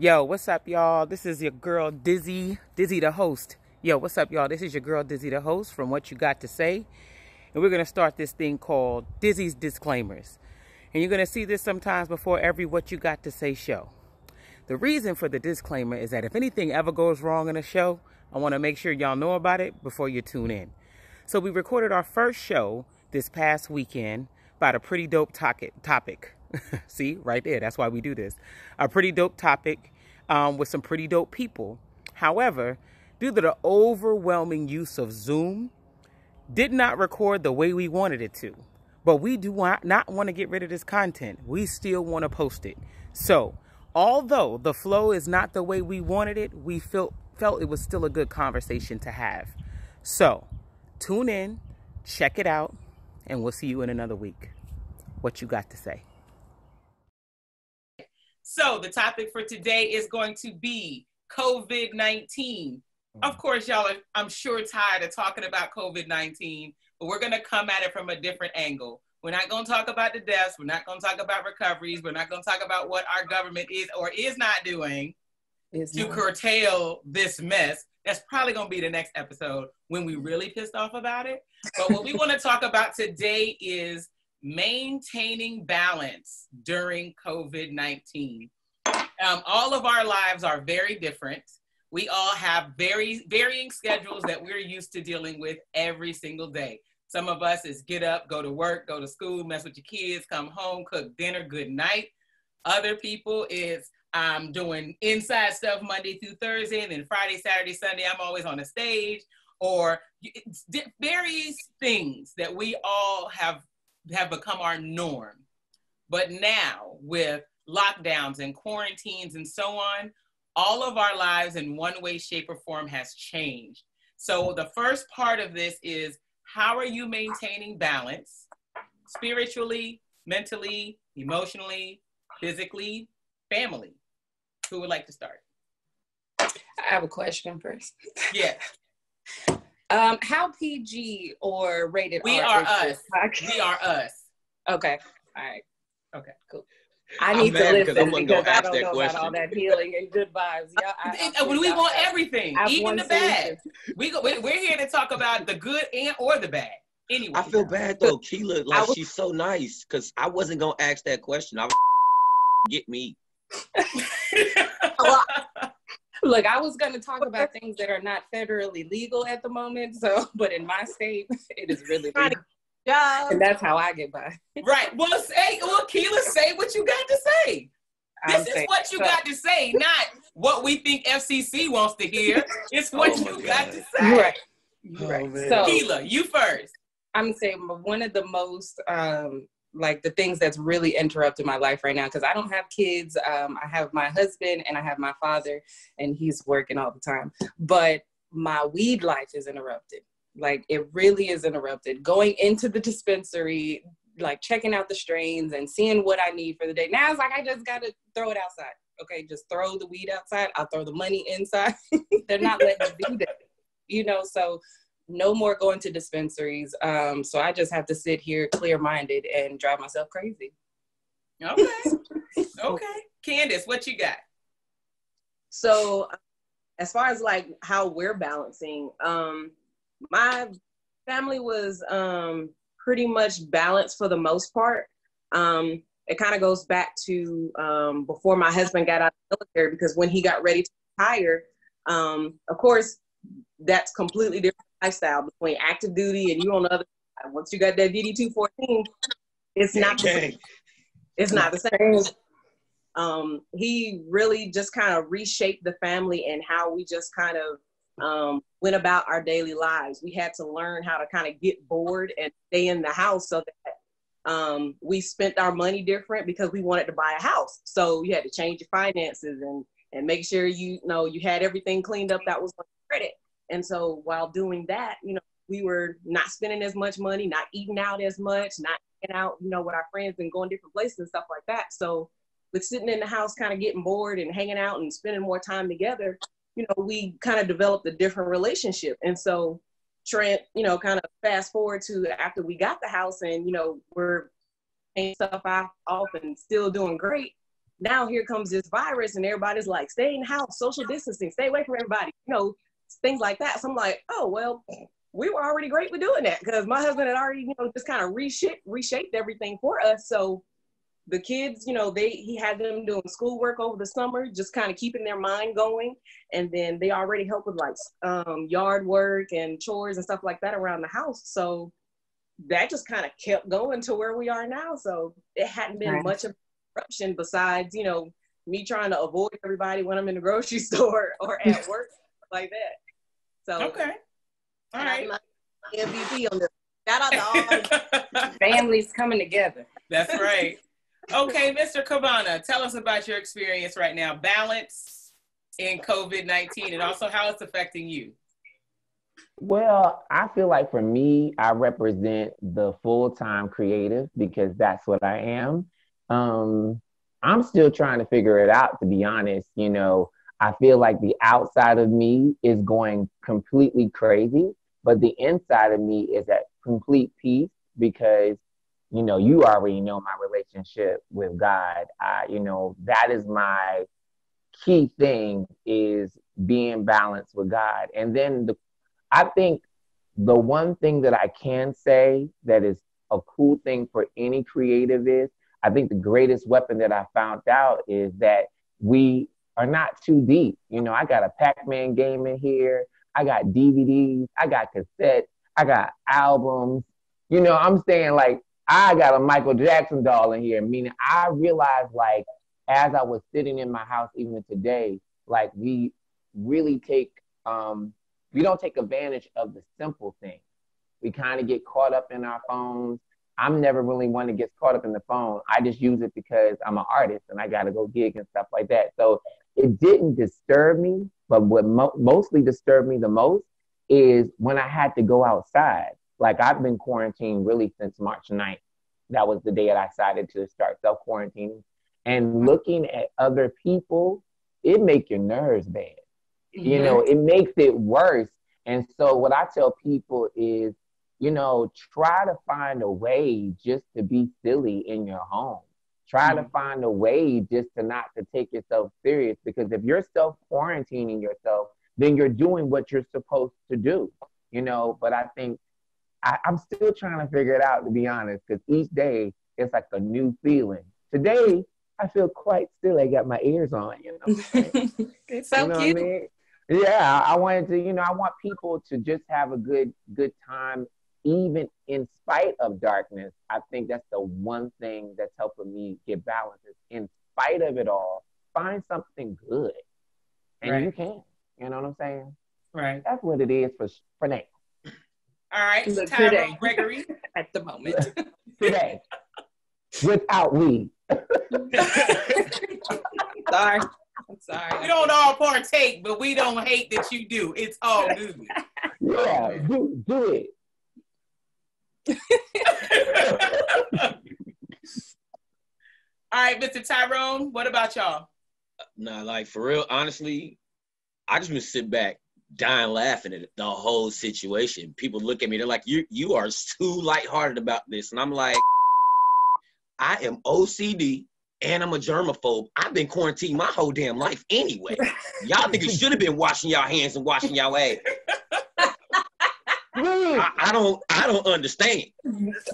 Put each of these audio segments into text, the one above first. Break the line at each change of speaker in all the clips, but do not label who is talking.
Yo, what's up, y'all? This is your girl, Dizzy the host. Yo, what's up, y'all? This is your girl, Dizzy the host from What You Got To Say. And we're going to start this thing called Dizzy's Disclaimers. And you're going to see this sometimes before every What You Got To Say show. The reason for the disclaimer is that if anything ever goes wrong in a show, I want to make sure y'all know about it before you tune in. So we recorded our first show this past weekend about a pretty dope topic. See, right there. That's why we do this. A pretty dope topic with some pretty dope people. However, due to the overwhelming use of Zoom, did not record the way we wanted it to. But we do not want to get rid of this content. We still want to post it. So, although the flow is not the way we wanted it, we felt it was still a good conversation to have. So, tune in, check it out, and we'll see you in another week. What you got to say? So the topic for today is going to be COVID-19. Of course, y'all are, I'm sure, tired of talking about COVID-19, but we're going to come at it from a different angle. We're not going to talk about the deaths. We're not going to talk about recoveries. We're not going to talk about what our government is or is not doing to curtail this mess. That's probably going to be the next episode when we really pissed off about it. But what we want to talk about today is maintaining balance during COVID-19. All of our lives are very different. We all have varying schedules that we're used to dealing with every single day. Some of us is get up, go to work, go to school, mess with your kids, come home, cook dinner, good night. Other people is doing inside stuff Monday through Thursday, and then Friday, Saturday, Sunday, I'm always on a stage, or various things that we all have become our norm. But now with lockdowns and quarantines and so on, all of our lives in one way, shape, or form has changed. So the first part of this is, how are you maintaining balance spiritually, mentally, emotionally, physically, family? Who would like to start?
I have a question first.
Yeah.
How PG or rated
we
R?
Are us. We are us.
Okay. All right.
Okay.
Cool. I need to listen because I don't know
question.
about all that healing and good vibes. Yeah,
we want everything, even the bad. We're here to talk about the good or the bad. Anyway,
I feel bad though, Kela. Like she's so nice because I wasn't gonna ask that question. I was get me.
Look, I was going to talk about things that are not federally legal at the moment. So, but in my state, it is really legal. And that's how I get by.
Right. Well, Kela, say what you got to say. This is what you got to say, not what we think FCC wants to hear. It's what you got to say.
Right.
Right.
So,
Kela, you first.
I'm saying one of the most, like the things that's really interrupted my life right now, because I don't have kids. I have my husband and I have my father, and he's working all the time. But my weed life is interrupted. Like, it really is interrupted. Going into the dispensary, like checking out the strains and seeing what I need for the day. Now it's like, I just got to throw it outside. Okay, just throw the weed outside. I'll throw the money inside. They're not letting me do that. So no more going to dispensaries. So I just have to sit here clear-minded and drive myself crazy.
Okay. Okay. Candice, what you got?
So as far as like how we're balancing, my family was pretty much balanced for the most part. It kind of goes back to before my husband got out of the military, because when he got ready to retire, of course, that's completely different lifestyle between active duty and you on the other side. Once you got that DD 214, it's not the same. It's not the same. He really just kind of reshaped the family and how we just kind of went about our daily lives. We had to learn how to kind of get bored and stay in the house, so that we spent our money different because we wanted to buy a house. So you had to change your finances and make sure you had everything cleaned up that was on credit. And so while doing that, we were not spending as much money, not eating out as much, not hanging out, with our friends and going different places and stuff like that. So with sitting in the house, kind of getting bored and hanging out and spending more time together, we kind of developed a different relationship. And so Trent, kind of fast forward to after we got the house and, we're paying stuff off and still doing great. now here comes this virus and everybody's like, stay in the house, social distancing, stay away from everybody, you know, things like that. So I'm like, oh, well, we were already great with doing that because my husband had already, you know, just kind of reshaped everything for us. So the kids, you know, he had them doing schoolwork over the summer, just kind of keeping their mind going. And then they already help with like yard work and chores and stuff like that around the house. So that just kind of kept going to where we are now. So it hadn't been much of a disruption besides, you know, me trying to avoid everybody when I'm in the grocery store or at work, like that. So
okay. All right.
MVP on this. Shout out to all
families coming together.
That's right. Okay, Mr. Kbana, tell us about your experience right now, balance in COVID-19, and also how it's affecting you.
Well, I feel like for me, I represent the full-time creative because that's what I am. I'm still trying to figure it out, to be honest. You know, I feel like the outside of me is going completely crazy, but the inside of me is at complete peace because, you know, you already know my relationship with God. You know, that is my key thing, is being balanced with God. And then I think the one thing that I can say that is a cool thing for any creative is, I think the greatest weapon that I found out is that we are not too deep. You know, I got a Pac-Man game in here. I got DVDs. I got cassettes. I got albums. You know, I'm saying, like, I got a Michael Jackson doll in here, meaning I realized, like, as I was sitting in my house even today, like, we really we don't take advantage of the simple things. We kind of get caught up in our phones. I'm never really one that gets caught up in the phone. I just use it because I'm an artist and I got to go gig and stuff like that. So it didn't disturb me, but what mostly disturbed me the most is when I had to go outside. Like, I've been quarantined really since March 9th. That was the day that I decided to start self-quarantining. And looking at other people, it makes your nerves bad. You know, it makes it worse. And so what I tell people is, you know, try to find a way just to be silly in your home. Try to find a way just to not to take yourself serious, because if you're self-quarantining yourself, then you're doing what you're supposed to do, you know. But I think I'm still trying to figure it out, to be honest, because each day it's like a new feeling. Today, I feel quite still. I got my ears on, you know.
It's so cute.
I mean? Yeah, I wanted to, you know, I want people to just have a good time, even in spite of darkness. I think that's the one thing that's helping me get balance. Is in spite of it all, find something good, and you can. You know what I'm saying?
Right.
That's what it is for now.
All right, Tyrone, Greggory,
at the moment.
Today, without weed.
Sorry. I'm sorry.
We don't all partake, but we don't hate that you do. It's all good.
Yeah, do it.
All right, Mr. Tyrone, what about y'all?
Nah, like, for real, honestly, I just been sitting back, dying laughing at the whole situation. People look at me, they're like, you are too lighthearted about this. And I'm like, I am OCD and I'm a germaphobe. I've been quarantined my whole damn life anyway. Y'all niggas should have been washing y'all hands and washing y'all ass. I don't understand.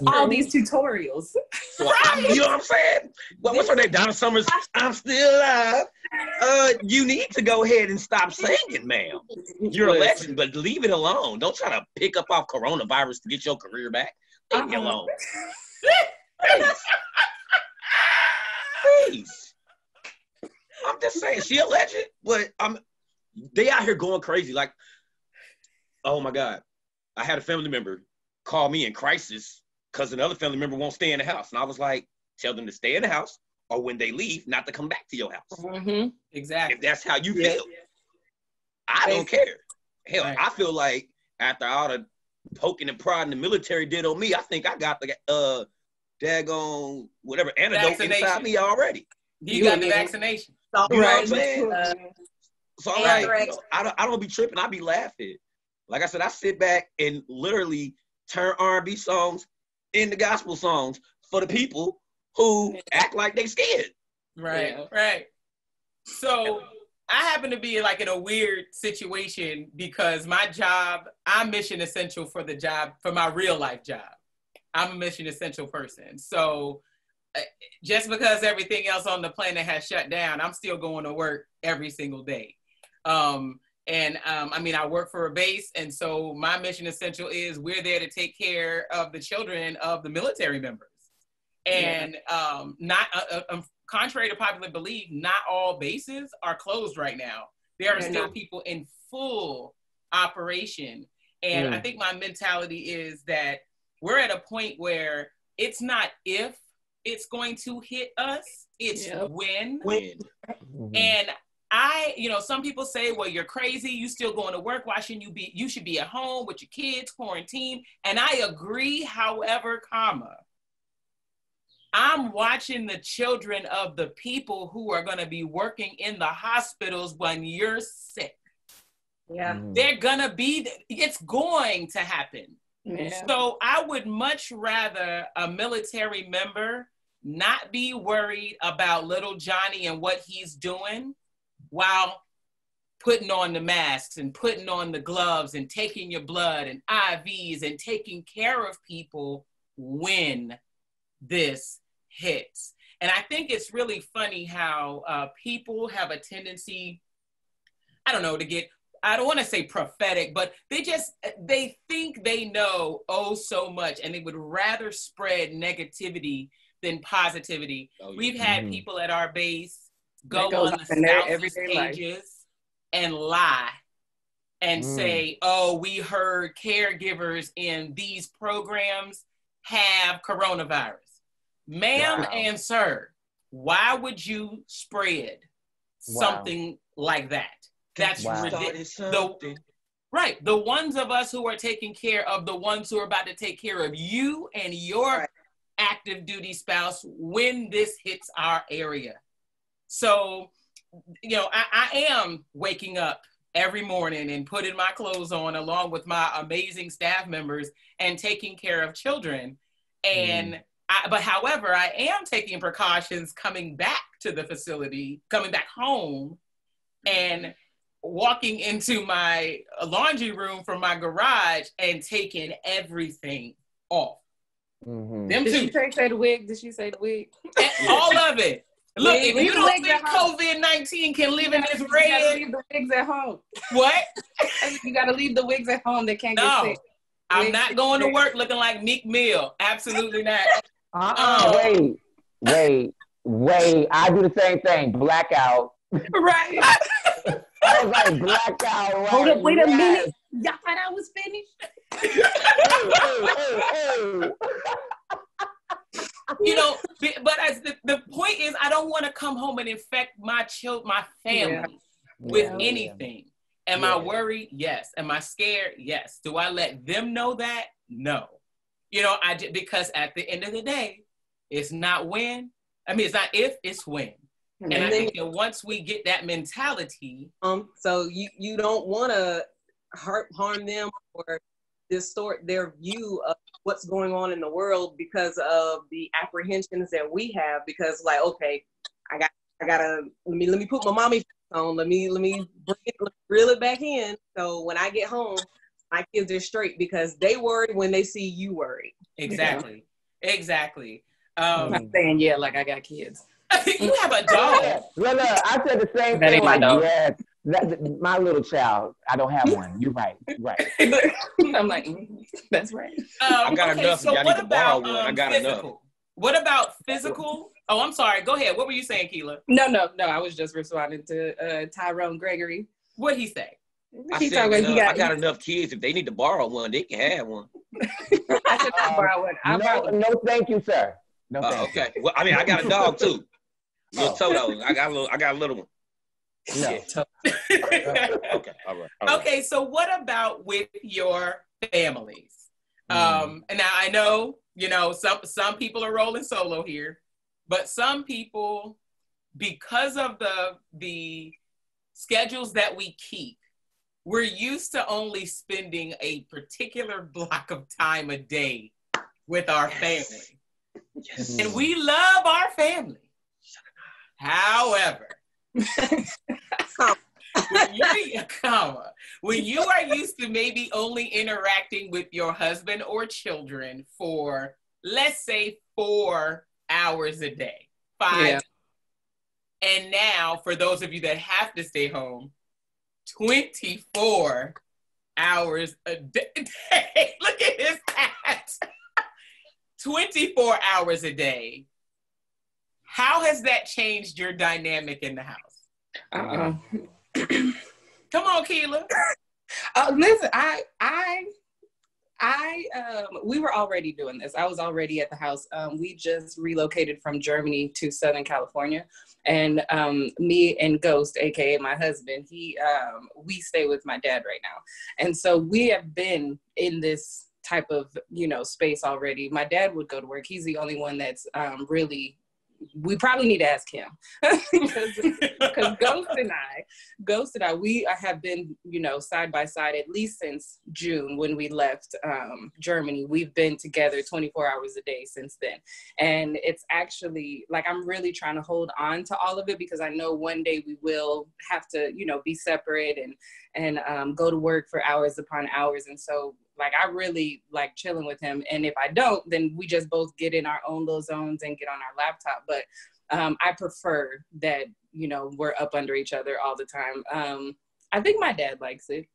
All these tutorials.
So you know what I'm saying? Well, what's her name? Donna Summers, I'm still alive. You need to go ahead and stop singing, ma'am. You're a legend, but leave it alone. Don't try to pick up off coronavirus to get your career back. Leave me alone. Please. I'm just saying, she a legend, but they out here going crazy. Like, oh my God. I had a family member call me in crisis because another family member won't stay in the house. And I was like, tell them to stay in the house, or when they leave, not to come back to your house.
Exactly.
If that's how you feel. I don't care. Hell,
right.
I feel like after all the poking and prodding the military did on me, I think I got the daggone whatever antidote inside me already.
You got the vaccination.
You know what I'm saying? So I'm like, I don't be tripping. I be laughing. Like I said, I sit back and literally turn R&B songs into gospel songs for the people who act like they scared.
Right, right. So I happen to be like in a weird situation because my job, I'm mission essential for the job, for my real life job. I'm a mission essential person. So just because everything else on the planet has shut down, I'm still going to work every single day. I mean, I work for a base, and so my mission essential is we're there to take care of the children of the military members. And contrary to popular belief, not all bases are closed right now. There are still people in full operation. And I think my mentality is that we're at a point where it's not if it's going to hit us, it's when. And some people say, well, you're crazy. You still going to work. Why shouldn't you be? You should be at home with your kids, quarantine. And I agree. However, I'm watching the children of the people who are going to be working in the hospitals when you're sick.
Yeah.
They're going to be, it's going to happen. Yeah. So I would much rather a military member not be worried about little Johnny and what he's doing while putting on the masks and putting on the gloves and taking your blood and IVs and taking care of people when this hits. And I think it's really funny how people have a tendency, I don't know, to get, I don't want to say prophetic, but they think they know so much, and they would rather spread negativity than positivity. We've had people at our base go on the spouses pages and lie and say, oh, we heard caregivers in these programs have coronavirus. Ma'am and sir, why would you spread something like that? That's ridiculous. The ones of us who are taking care of the ones who are about to take care of you and your active duty spouse when this hits our area. So, I am waking up every morning and putting my clothes on along with my amazing staff members and taking care of children. And however, I am taking precautions coming back to the facility, coming back home, and walking into my laundry room from my garage and taking everything off.
Did she say the wig? Did she say the wig?
All of it. Look, if you don't think COVID-19 can live in this red,
you gotta leave the wigs at home.
What?
You gotta leave the wigs at home. They can't get sick.
I'm not going to work looking like Meek Mill. Absolutely not.
Wait. I do the same thing. Blackout.
Right.
I was like, blackout. Right?
Hold up, wait a minute. Y'all thought I was finished?
But as the point is, I don't want to come home and infect my family with anything. Am I worried? Yes. Am I scared? Yes. Do I let them know that? No. Because at the end of the day, it's not it's not if, it's when. And I think that once we get that mentality,
so you don't want to harm them or distort their view of what's going on in the world because of the apprehensions that we have. Because okay, I gotta let me put my mommy on. Let me reel it back in. So when I get home, my kids are straight because they worry when they see you worried.
Exactly.
I'm not saying like I got kids.
You have a dog.
Look, I said the same thing.
My dog.
Yes, my little child. I don't have one. You're right.
I'm like, that's right.
I got enough.
So what about
I got
physical?
enough.
What about physical? Oh, I'm sorry. Go ahead. What were you saying, Kela?
No. I was just responding to Tyrone Greggory.
What'd he say?
I got enough kids. If they need to borrow one, they can have one.
I said I borrow one.
No, thank you, sir. No,
okay. Well, I got a dog too. Little Toto. I got a little one.
No.
Okay. All right.
Okay. So what about with your families? And now I know, some people are rolling solo here, but some people, because of the schedules that we keep, we're used to only spending a particular block of time a day with our family. Yes. And we love our family. However, when you are used to maybe only interacting with your husband or children for, let's say, 4 hours a day, 5.
Yeah.
And now, for those of you that have to stay home, 24 hours a day. Look at his hat. 24 hours a day. How has that changed your dynamic in the house? Come on, Kela.
Listen, we were already doing this. I was already at the house. We just relocated from Germany to Southern California, and me and Ghost, aka my husband, we stay with my dad right now, and so we have been in this type of space already. My dad would go to work. He's the only one that's really. We probably need to ask him because Ghost and I, we have been, side by side at least since June when we left Germany. We've been together 24 hours a day since then. And it's actually like, I'm really trying to hold on to all of it because I know one day we will have to, be separate and go to work for hours upon hours. And so like, I really like chilling with him. And if I don't, then we just both get in our own little zones and get on our laptop. But I prefer that, we're up under each other all the time. I think my dad likes it,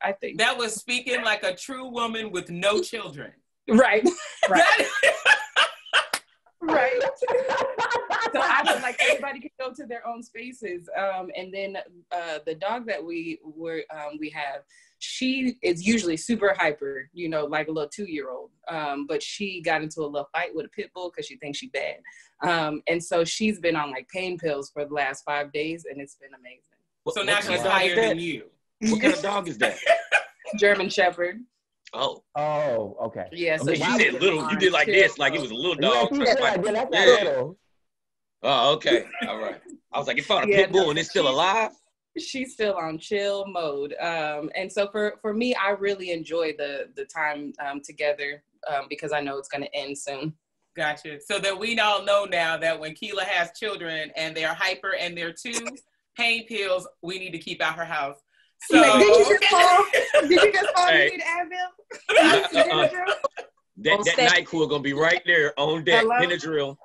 I think.
That was speaking like a true woman with no children.
Right. Right. So I feel like everybody can go to their own spaces. And then the dog that we have, she is usually super hyper, like a little 2-year-old. But she got into a little fight with a pit bull because she thinks she's bad. And so she's been on like pain pills for the last 5 days, and it's been amazing.
So now she's higher than you.
What kind of dog is that?
German Shepherd.
Oh,
okay.
Yeah. So
you did little. You did like this, like it was a little dog.
Yeah.
Oh, okay. All right. I was like, you found a pit bull and it's still alive?
She's still on chill mode. And so for me, I really enjoy the time together because I know it's going to end soon.
Gotcha. So that we all know now that when Kela has children and they're hyper and they're 2 pain pills, we need to keep out her house. So
did you just fall? Did you just fall?
Hey.
You need Advil?
That NyQuil gonna be right there on deck. Benadryl.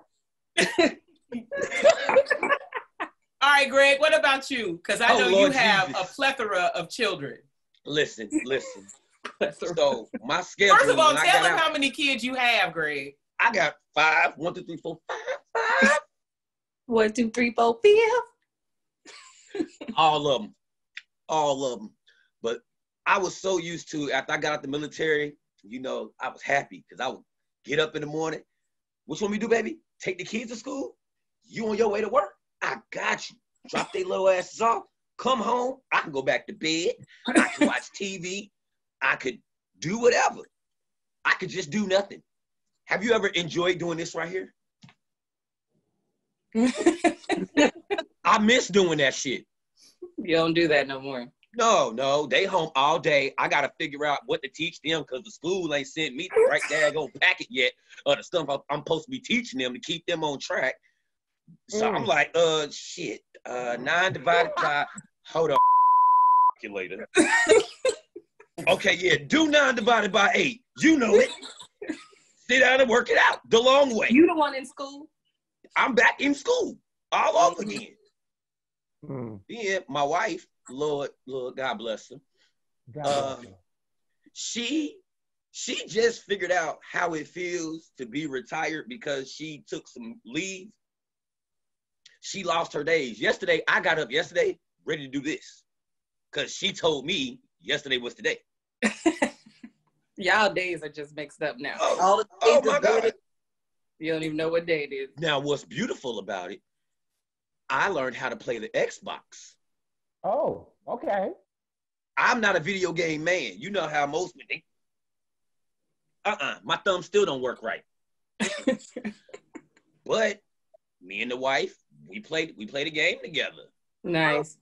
All right, Greg, what about you? Because I know you have a plethora of children.
Listen. So my schedule.
First of all, tell them how many kids you have, Greg.
I got 5. 1, 2, 3, 4, 5.
1, 2, 3, 4, 5.
All of them. But I was so used to, after I got out the military, I was happy because I would get up in the morning. What you want me to do, baby? Take the kids to school? You on your way to work? I got you. Drop their little asses off. Come home. I can go back to bed. I can watch TV. I could do whatever. I could just do nothing. Have you ever enjoyed doing this right here? I miss doing that shit.
You don't do that no more.
No, they home all day. I gotta figure out what to teach them because the school ain't sent me the right daggone packet yet of the stuff I'm supposed to be teaching them to keep them on track. So I'm like, shit. 9 divided by, hold on, calculator. Okay, yeah, do 9 divided by 8. You know it. Sit down and work it out the long way.
You the one in school?
I'm back in school all over again. Yeah, my wife, Lord, God bless her. She just figured out how it feels to be retired because she took some leave. She lost her days. I got up yesterday ready to do this because she told me yesterday was today.
Y'all days are just mixed up now.
Oh my God.
You don't even know what day it is.
Now, what's beautiful about it, I learned how to play the Xbox.
Oh, okay.
I'm not a video game man. You know how most men think. My thumb still don't work right. But me and the wife, we played a game together.
Nice.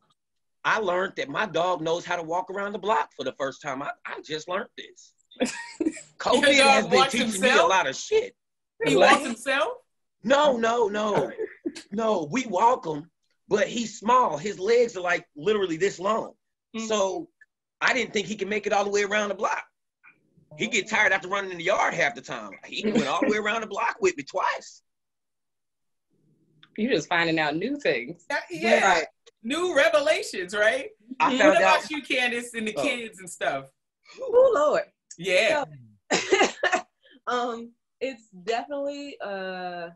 I learned that my dog knows how to walk around the block for the first time. I just learned this. COVID has been teaching me a lot of shit.
He walks himself?
No. No, we walk him, but he's small. His legs are like literally this long. Mm-hmm. So I didn't think he could make it all the way around the block. He get tired after running in the yard half the time. He went all the way around the block with me twice.
You're just finding out new things.
Yeah. Right. New revelations, right?
What
about you, Candice, and the kids and stuff?
Oh, Lord.
Yeah.
So, it's definitely a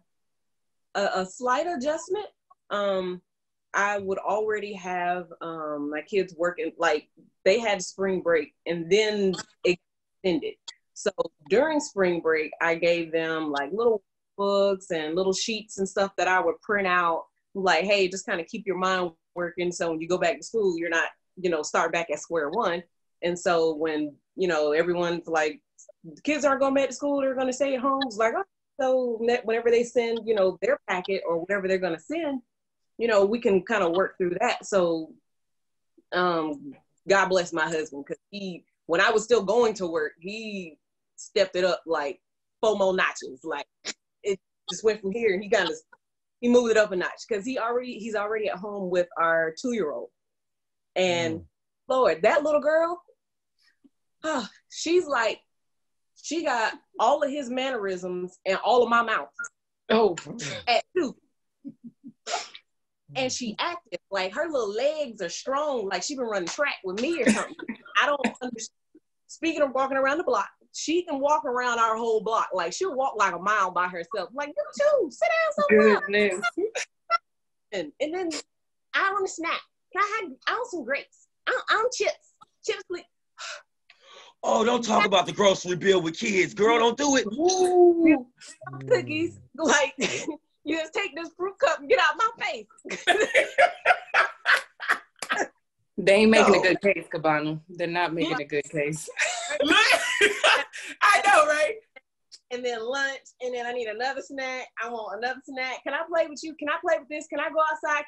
slight adjustment. I would already have my kids working, like they had spring break and then extended. So during spring break, I gave them like little books and little sheets and stuff that I would print out, like, hey, just kind of keep your mind working. So when you go back to school, you're not, start back at square one. And so when, everyone's like, the kids aren't going back to school, they're going to stay at home. It's like, oh, so whenever they send, their packet or whatever they're going to send, we can kind of work through that. So God bless my husband, because when I was still going to work, he stepped it up like 4 more notches. Like it just went from here, and he moved it up a notch, because he's already at home with our 2-year-old. And Lord, that little girl, she's like, she got all of his mannerisms and all of my mouth.
Oh,
at 2. And she active, like her little legs are strong, like she been running track with me or something. I don't understand. Speaking of walking around the block, she can walk around our whole block. Like she'll walk like a mile by herself. Like, you too, sit down somewhere. And then I want a snack. I want some grapes. I want chips. Chips, please.
Oh, don't talk about the grocery bill with kids. Girl, don't do it.
Ooh. Cookies. Like, you just take this fruit cup and get out my face.
They ain't making a good case, Kbana. They're not making a good case.
I know, right?
And then lunch, and then I need another snack. I want another snack. Can I play with you? Can I play with this? Can I go outside?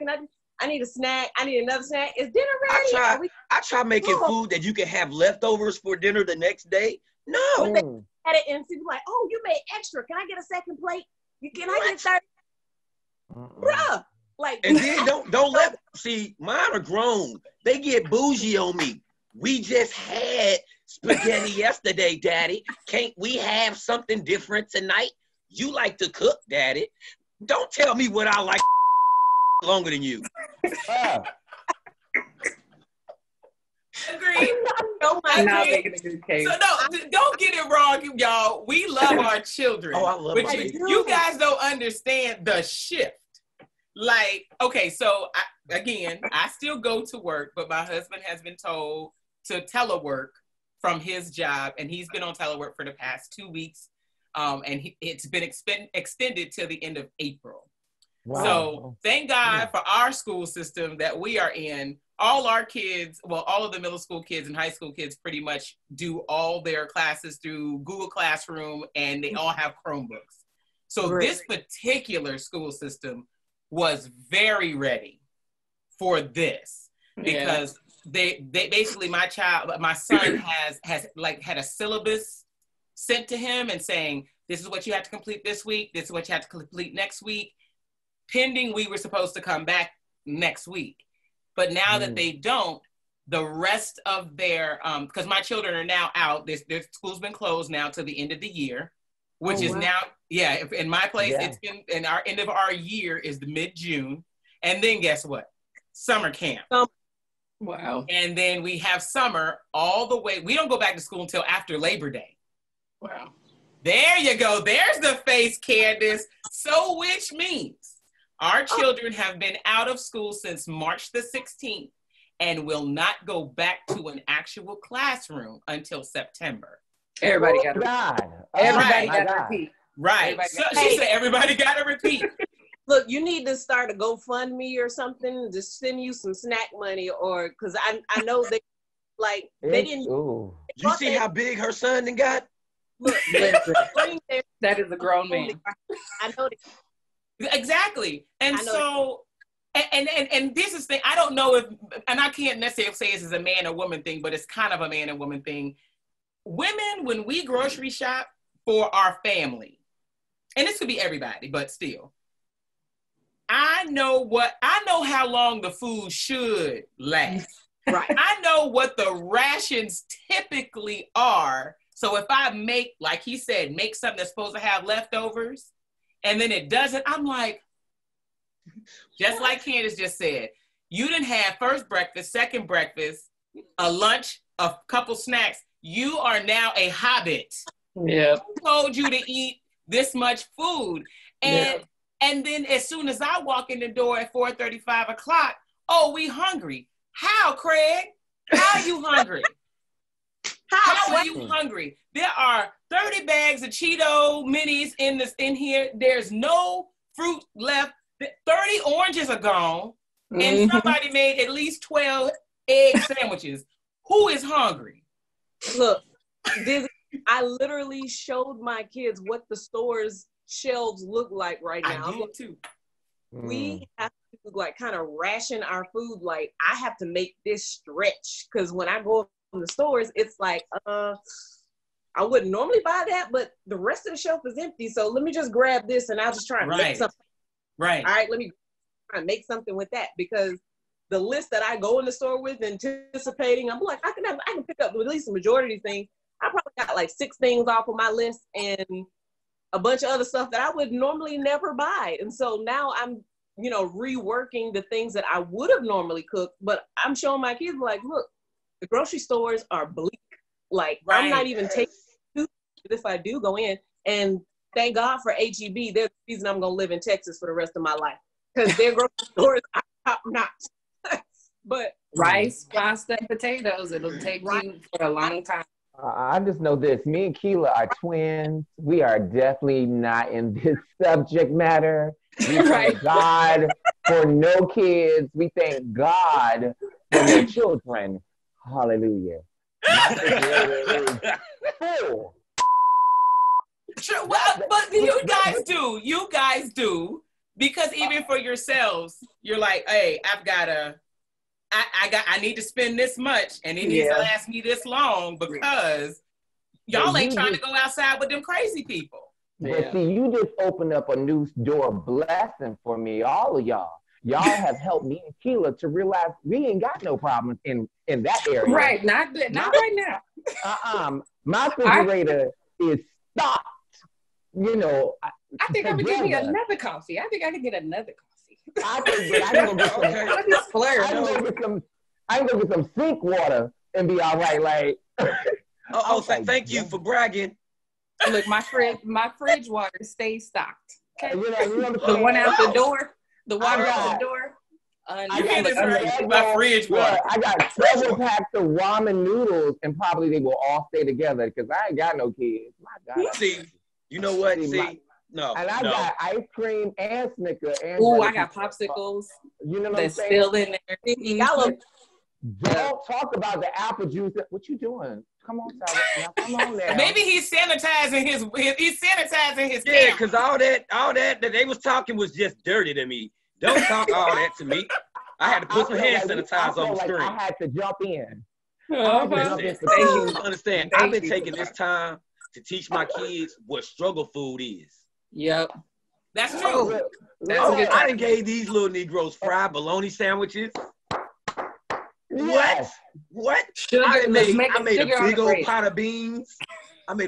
I need a snack. I need another snack. Is dinner ready?
I try making food that you can have leftovers for dinner the next day. No.
At it and be like, oh, you made extra. Can I get a second plate? Can I get 30? Bruh. Like,
and then don't let, see, mine are grown. They get bougie on me. We just had spaghetti yesterday, Daddy. Can't we have something different tonight? You like to cook, Daddy. Don't tell me what I like longer than you.
Agreed.
Not making a good case.
So don't get it wrong, y'all. We love our children.
Oh, I love
but
my
you guys don't understand the shift. Like, okay, so I still go to work, but my husband has been told to telework from his job, and he's been on telework for the past 2 weeks, and it's been extended till the end of April. Wow. So thank God for our school system that we are in. All our kids, well, all of the middle school kids and high school kids pretty much do all their classes through Google Classroom, and they all have Chromebooks. So this particular school system was very ready for this, because they basically, my son has like had a syllabus sent to him and saying, this is what you have to complete this week. This is what you have to complete next week. Pending, we were supposed to come back next week. But now that they don't, the rest of their, because my children are now out, their school's been closed now till the end of the year, which is now, in my place, it's been, and our end of our year is the mid-June. And then guess what? Summer camp.
Wow.
And then we have summer all the way. We don't go back to school until after Labor Day.
Wow.
There you go. There's the face, Candice. So which means our children have been out of school since March the 16th and will not go back to an actual classroom until September.
Everybody got to repeat.
Right. So she said everybody got to repeat.
Look, you need to start a GoFundMe or something. Just send you some snack money, or because I know they they didn't.
Ooh.
You see how big her son done got?
Look,
that is a grown man.
I know that.
Exactly. And so, and this is the thing, I don't know if, and I can't necessarily say this is a man or woman thing, but it's kind of a man and woman thing. Women, when we grocery shop for our family, and this could be everybody, but still, I know how long the food should last.
Right.
I know what the rations typically are. So if I make, like he said, make something that's supposed to have leftovers, and then it doesn't, I'm like, just like Candice just said, you didn't have first breakfast, second breakfast, a lunch, a couple snacks. You are now a hobbit.
Yeah.
Who told you to eat this much food? And then as soon as I walk in the door at 4:30, 5 o'clock, oh, we hungry. How, Craig? How are you hungry? How are you hungry? There are 30 bags of Cheeto minis in here. There's no fruit left. 30 oranges are gone. And somebody made at least 12 egg sandwiches. Who is hungry?
Look, I literally showed my kids what the store's shelves look like right now.
I did too.
We have to like kind of ration our food. Like I have to make this stretch because when I go in the stores, it's like, I wouldn't normally buy that, but the rest of the shelf is empty. So let me just grab this and I'll just try and make something.
Right.
All right, let me try and make something with that because the list that I go in the store with anticipating, I'm like, I can pick up at least the majority of these things. I probably got like 6 things off of my list and a bunch of other stuff that I would normally never buy. And so now I'm, reworking the things that I would have normally cooked, but I'm showing my kids like, look, the grocery stores are bleak. Like I'm not even taking food if I do go in. And thank God for HEB. They're the reason I'm going to live in Texas for the rest of my life because their grocery stores are top notch. But
rice, pasta, and potatoes, it'll take you for a long time.
I just know this. Me and Kela are twins. We are definitely not in this subject matter. We thank God for no kids. We thank God for no children. Hallelujah. My refrigerator is full.
Sure, well, but you guys do, because even for yourselves, you're like, hey, I need to spend this much and it needs to last me this long because y'all ain't trying to go outside with them crazy people.
But see, you just opened up a new door of blessing for me, all of y'all. Y'all have helped me and Kela to realize we ain't got no problems in that area.
Right, not right now.
My refrigerator is stocked.
I think I'm gonna give me another coffee. I think I can get another coffee.
I can go get some sink water and be all right. Like,
thank you for bragging.
Look, my fridge water stays stocked. Okay,
the
one out the door, the water out the door.
My fridge water.
I got several packs of ramen noodles, and probably they will all stay together because I ain't got no kids. My God.
See, you know what? No.
And I got ice cream and Snickers.
Ooh, I got popsicles.
You know what
that's
I'm saying?
still in there.
Don't talk about the apple juice. What you doing? Come on, Tyrone. Come on now.
Maybe he's sanitizing his
Yeah, because all that they was talking was just dirty to me. Don't talk all that to me. I had to put some hand sanitizer on the screen.
I had to jump in.
Understand? I've been taking this time to teach my kids what struggle food is.
Yep.
That's true.
I done gave these little Negroes fried bologna sandwiches.
Yes.
What?
I made
a big old pot of beans. And I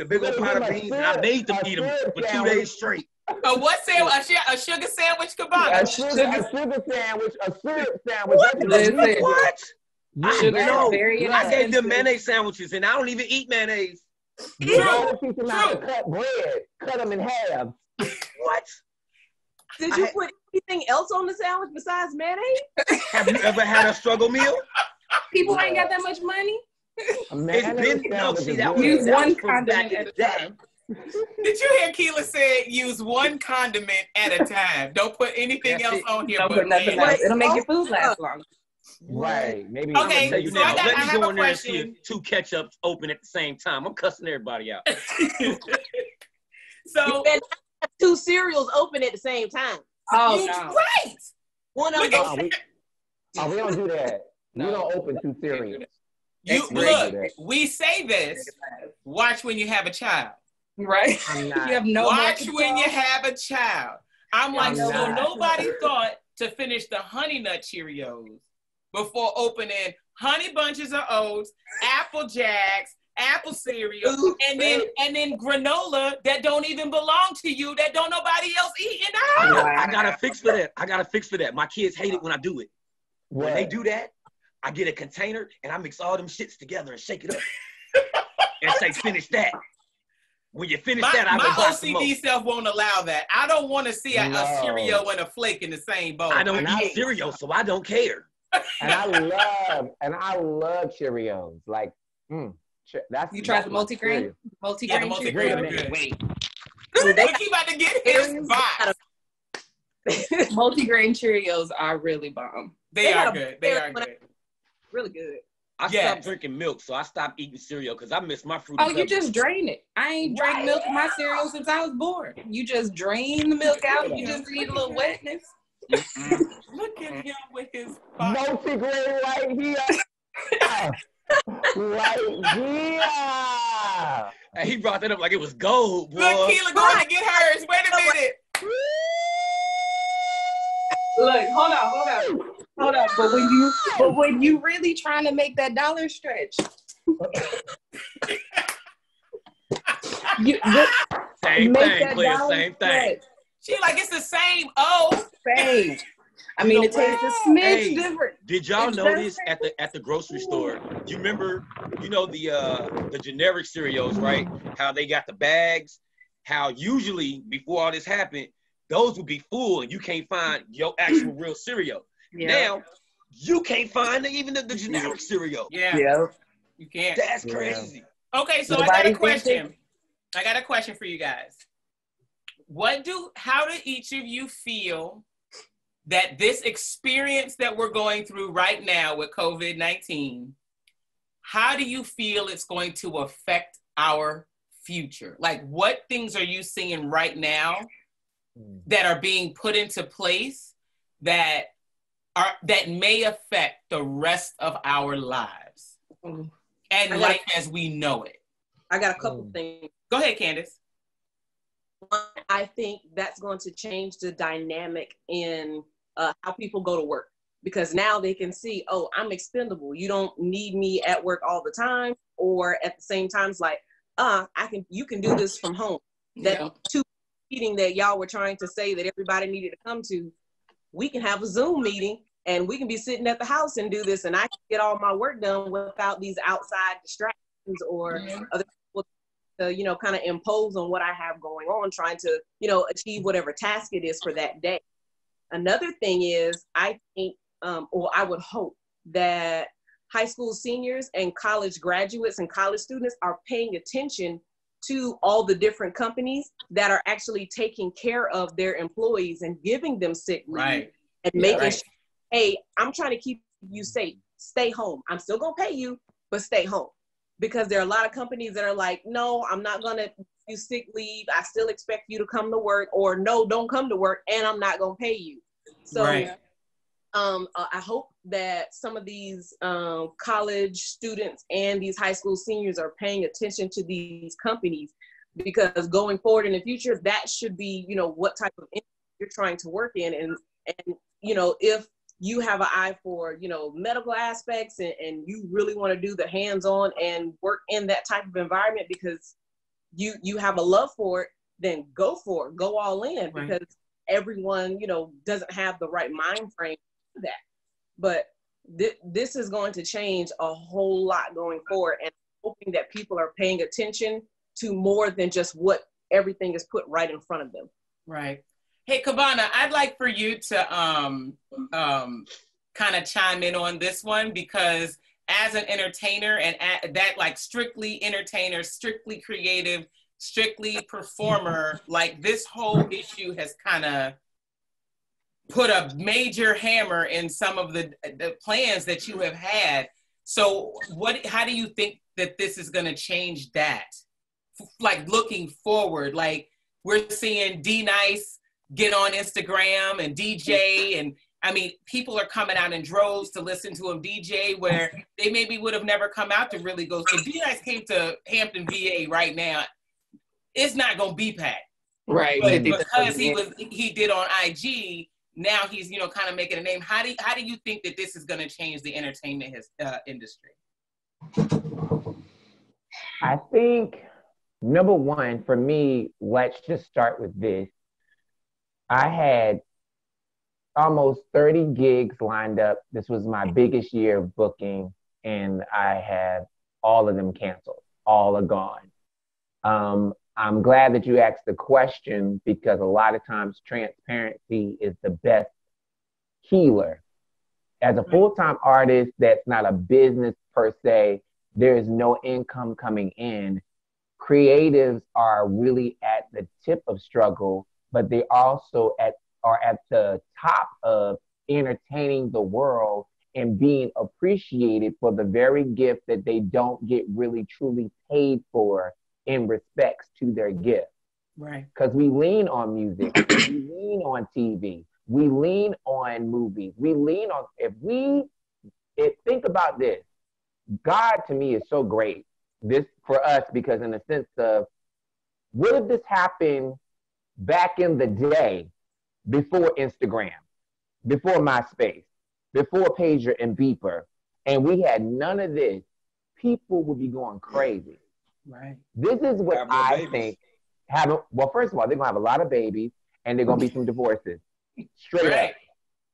made them eat them for 2 days straight.
What sandwich? A sugar sandwich, Kbana?
A sugar sandwich, a syrup sandwich.
What? I gave them
expensive.
mayonnaise sandwiches, and I don't even eat mayonnaise.
You gotta teach them how to cut bread. Cut them in half.
What?
Did you put anything else on the sandwich besides mayonnaise?
Have you ever had a struggle meal?
People ain't got that much money.
Use
one condiment at a time.
Did you hear Kela say use one condiment at a time? Don't put anything else on here.
Don't put nothing else. It'll make your food last longer.
Right. Maybe.
Okay.
Let me
have
go
a
in there and
question.
see 2 ketchups open at the same time. I'm cussing everybody out.
So
you better have 2 cereals open at the same time.
Oh, no.
Right.
One of them.
We don't do that. No. We don't open 2 cereals.
Look, we say this. Watch when you have a child.
Right.
I'm not.
You have no
Watch when you have a child. I'm like,
I'm
so
not.
nobody thought to finish the Honey Nut Cheerios before opening Honey Bunches of Oats, Apple Jacks, apple cereal, and then granola that don't even belong to you, that don't nobody else eat in the house.
I got a fix for that. I got a fix for that. My kids hate it when I do it. When they do that, I get a container and I mix all them shits together and shake it up and say, finish that. When you finish that, I go buy some more.
My OCD self won't allow that. I don't want to see a cereal and a flake in the same bowl.
I don't eat cereal, so I don't care.
And I love Cheerios. Like, that's
you tried the multigrain? Multigrain Cheerios?
Wait. He about to get his box.
Multigrain Cheerios are really bomb.
They are good. They are good.
Really good.
I stopped drinking milk, so I stopped eating cereal because I miss my fruit.
Oh, you just drain it. I ain't drank milk in my cereal since I was born. You just drain the milk out. You just need a little wetness.
Look at him with his
multigrain right here. Right here.
And he brought that up like it was gold, boy.
Look, Kela going to get hers. Wait a minute.
Look, hold on. But when you really trying to make that dollar stretch,
same thing, Claire. Same thing.
She like it's the same.
Same. I mean, it tastes a smidge different.
Did y'all notice at the grocery store? Do you remember? You know the generic cereals, right? How they got the bags. How usually before all this happened, those would be full and you can't find your actual real cereal. Yeah. Now you can't find even the generic cereal.
Yeah. You can't.
That's crazy.
Okay, so I got a question. I got a question for you guys. How do each of you feel that this experience that we're going through right now with COVID-19, how do you feel it's going to affect our future? Like, what things are you seeing right now that are being put into place that may affect the rest of our lives and life as we know it?
I got a couple things.
Go ahead, Candice.
One, I think that's going to change the dynamic in how people go to work, because now they can see, oh, I'm expendable. You don't need me at work all the time, or at the same time, it's like, you can do this from home. That meeting that y'all were trying to say that everybody needed to come to, we can have a Zoom meeting and we can be sitting at the house and do this, and I can get all my work done without these outside distractions or other people to, kind of impose on what I have going on, trying to, achieve whatever task it is for that day. Another thing is, I think, or I would hope that high school seniors and college graduates and college students are paying attention to all the different companies that are actually taking care of their employees and giving them sick leave and making sure, hey, I'm trying to keep you safe. Stay home. I'm still going to pay you, but stay home. Because there are a lot of companies that are like, no, I'm not going to do sick leave. I still expect you to come to work, or no, don't come to work and I'm not going to pay you. So I hope that some of these college students and these high school seniors are paying attention to these companies, because going forward in the future, that should be, what type of industry you're trying to work in. And if you have an eye for, medical aspects and you really want to do the hands-on and work in that type of environment because you have a love for it, then go for it, go all in, because everyone, doesn't have the right mind frame for that. But this is going to change a whole lot going forward, and hoping that people are paying attention to more than just what everything is put right in front of them.
Right. Hey, Kbana, I'd like for you to kind of chime in on this one, because as an entertainer and that like strictly entertainer, strictly creative, strictly performer, like this whole issue has kind of put a major hammer in some of the plans that you have had. So how do you think that this is going to change that? Like looking forward, like we're seeing D-Nice get on Instagram and DJ, and I mean, people are coming out in droves to listen to him DJ where they maybe would have never come out to really go. If D-Nice came to Hampton, VA right now, it's not going to be packed.
Right.
But because he did on IG, now he's, you know, kind of making a name. How do you think that this is going to change the entertainment industry?
I think, number one, for me, let's just start with this. I had almost 30 gigs lined up. This was my biggest year of booking, and I have all of them canceled. All are gone. I'm glad that you asked the question, because a lot of times transparency is the best healer. As a full-time artist that's not a business per se, there is no income coming in. Creatives are really at the tip of struggle, but they also are at the top of entertaining the world and being appreciated for the very gift that they don't get really truly paid for in respects to their gift.
Right.
Because we lean on music, we lean on TV, we lean on movies, we lean on, think about this. God to me is so great, this for us, because in the sense of, what if this happened back in the day, before Instagram, before MySpace, before Pager and Beeper, and we had none of this? People would be going crazy.
Right.
This is what I think. Well, first of all, they're going to have a lot of babies, and they're going to be some divorces. Straight up.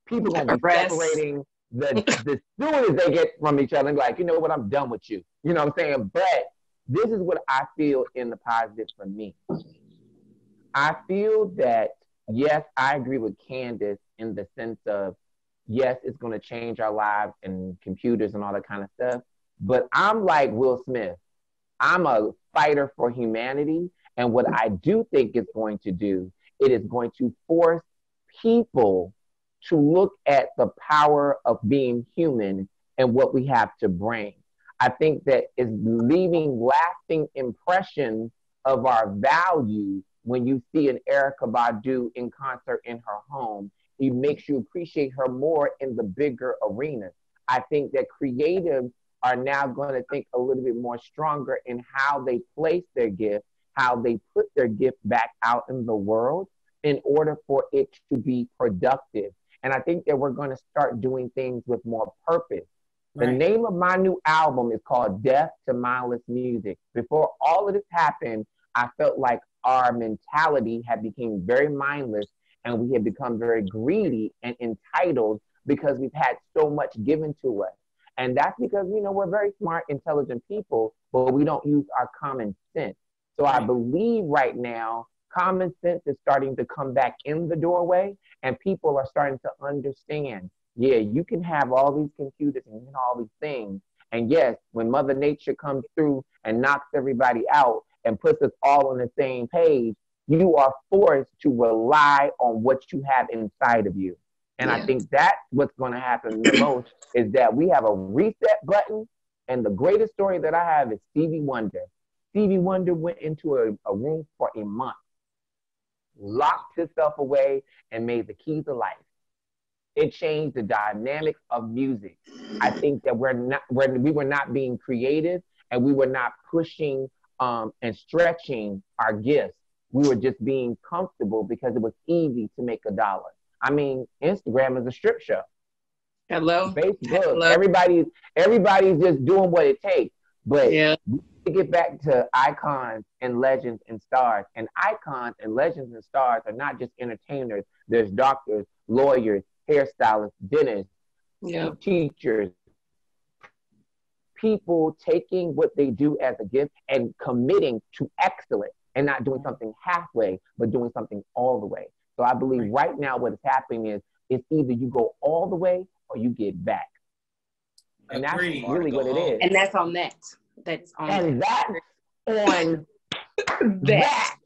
People are going to be separating the soon as they get from each other and be like, you know what, I'm done with you. You know what I'm saying? But this is what I feel in the positive for me. I feel that, yes, I agree with Candice in the sense of, yes, it's going to change our lives and computers and all that kind of stuff. But I'm like Will Smith. I'm a fighter for humanity. And what I do think it's going to do, it is going to force people to look at the power of being human and what we have to bring. I think that is leaving lasting impressions of our value. When you see an Erykah Badu in concert in her home, it makes you appreciate her more in the bigger arena. I think that creatives are now going to think a little bit more stronger in how they place their gift, how they put their gift back out in the world in order for it to be productive. And I think that we're going to start doing things with more purpose. Right. The name of my new album is called Death to Mindless Music. Before all of this happened, I felt like our mentality had become very mindless, and we had become very greedy and entitled because we've had so much given to us. And that's because, you know, we're very smart, intelligent people, but we don't use our common sense. So I believe right now, common sense is starting to come back in the doorway, and people are starting to understand, yeah, you can have all these computers and all these things. And yes, when Mother Nature comes through and knocks everybody out and puts us all on the same page, you are forced to rely on what you have inside of you. And I think that's what's going to happen the most, is that we have a reset button. And the greatest story that I have is Stevie Wonder. Stevie Wonder went into a room for a month, locked himself away, and made the keys of life. It changed the dynamics of music. I think that we were not being creative, and we were not pushing and stretching our gifts. We were just being comfortable because it was easy to make $1. I mean, Instagram is a strip show.
Hello.
Facebook.
Hello.
Everybody's just doing what it takes. But
yeah,
we need to get back to icons and legends and stars. And icons and legends and stars are not just entertainers. There's doctors, lawyers, hairstylists, dentists, teachers, people taking what they do as a gift and committing to excellence and not doing something halfway, but doing something all the way. So I believe right now what is happening is it's either you go all the way or you get back. And that's really what it is.
And that's on that. That's on
and
that.
That's on that.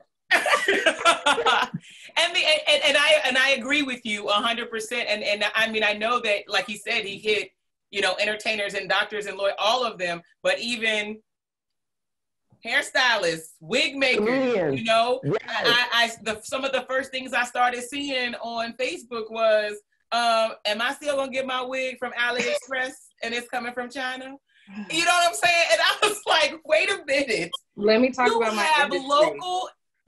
and I agree with you 100%. And I mean, I know that, like he said, he hit, you know, entertainers and doctors and lawyers, all of them, but even hairstylists, wig makers, you know, yes. Some of the first things I started seeing on Facebook was, am I still gonna get my wig from AliExpress and it's coming from China? You know what I'm saying? And I was like, wait a minute.
Let me talk about my industry.